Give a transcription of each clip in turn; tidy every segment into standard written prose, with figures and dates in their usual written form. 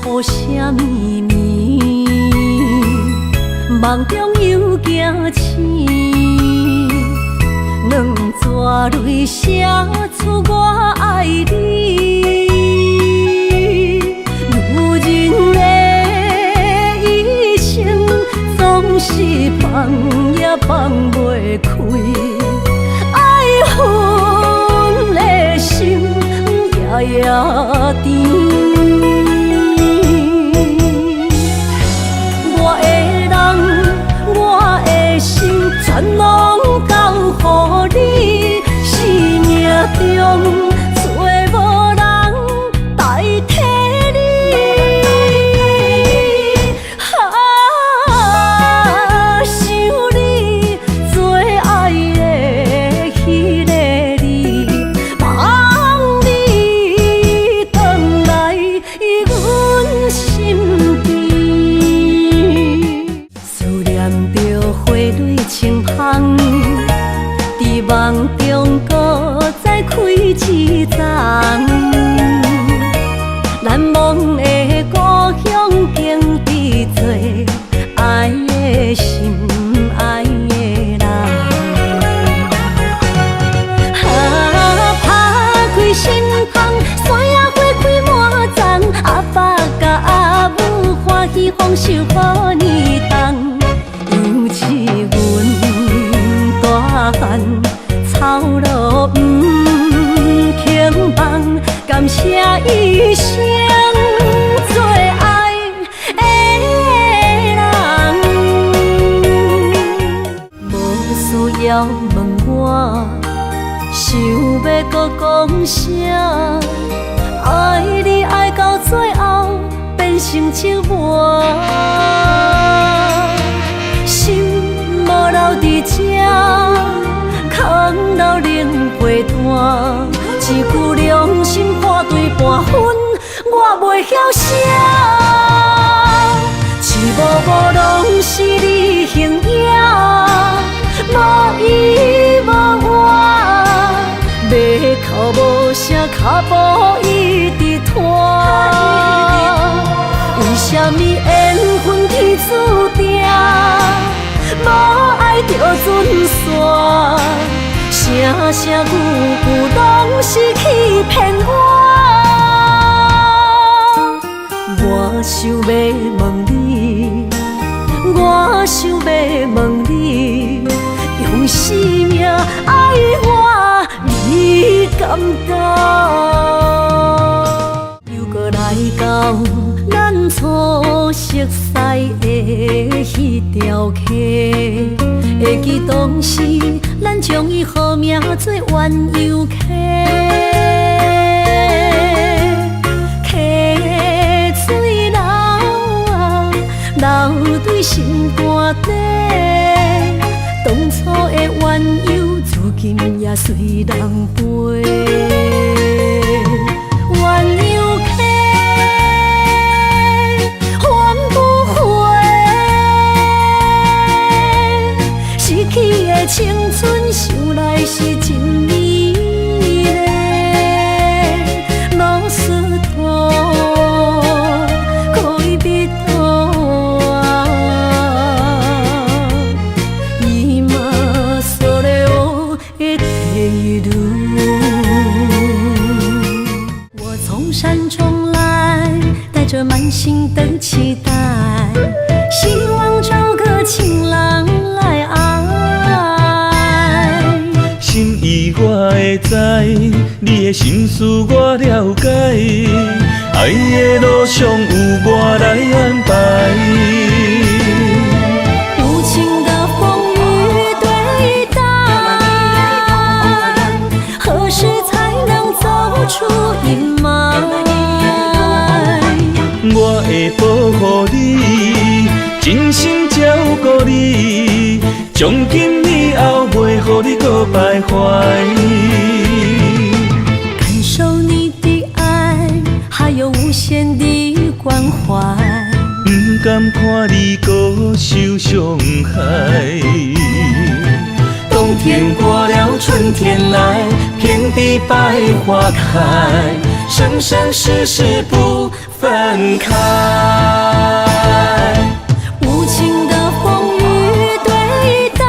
雨啥咪咪，梦中又惊醒，两纸泪写出我爱你。如今的一生，总是放也放袂开，爱恨的心夜夜甜。我的人，我的心，全拢交予你，生命中找无人代替你。想你最爱的迄个你，望你回来阮身边。思念着花蕊清香，伫梦中搁再开一丛。难忘的故乡，经伫做爱的心，爱的人。打开心窗，山野花开满丛，阿爸甲阿母欢喜丰收予年冬。尤其阮大汉草路不轻放，感谢一生最爱的人。无需要问我，想要搁讲啥，爱你爱到最后变成寂寞。心无留伫这，空留冷陪伴。一句良心半对半分，我袂晓写。一幕幕拢是你形影，无依无我，马口无声，脚步一直拖。为什么缘分天注定，无爱就准线？声声句句拢是欺骗我。我想要问你，我想要问你，用生命爱我，你敢敢？又搁来到咱初熟悉的迄条溪，会记当时咱将伊号名做鸳鸯溪。溪水流啊，流对心肝底。当初的鸳鸯，如今也随人飞。鸳鸯溪，换不回。失去的青春，想来是真美丽。老师徒，可以别途啊，今それを得ている。我从山中来，带着满心的期待，希望找个情郎来爱。心意我会知，你的心思我了解，爱的路上有我来安排。无情的风雨对待，何时才能走出阴霾？我会保护你，真心照顾你，从今以后袂予你搁徘徊。感受你的爱，还有无限的关怀。不敢看你搁受伤害。冬天过了，春天来，遍地百花开，生生世世不分开。无情的风雨对待，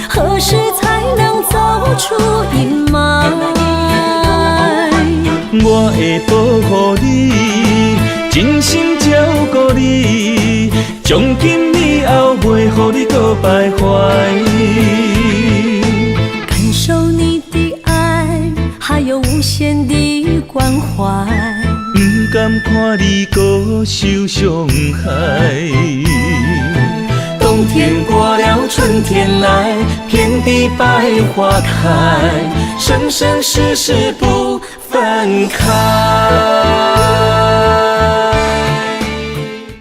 何时才能走出阴霾？我会保护你，真心照顾你，从今以后袂予你搁徘徊。感受你的爱，还有无限的关怀。不甘看你搁受伤害。冬天过了，春天来，遍地百花开，生生世世不分开。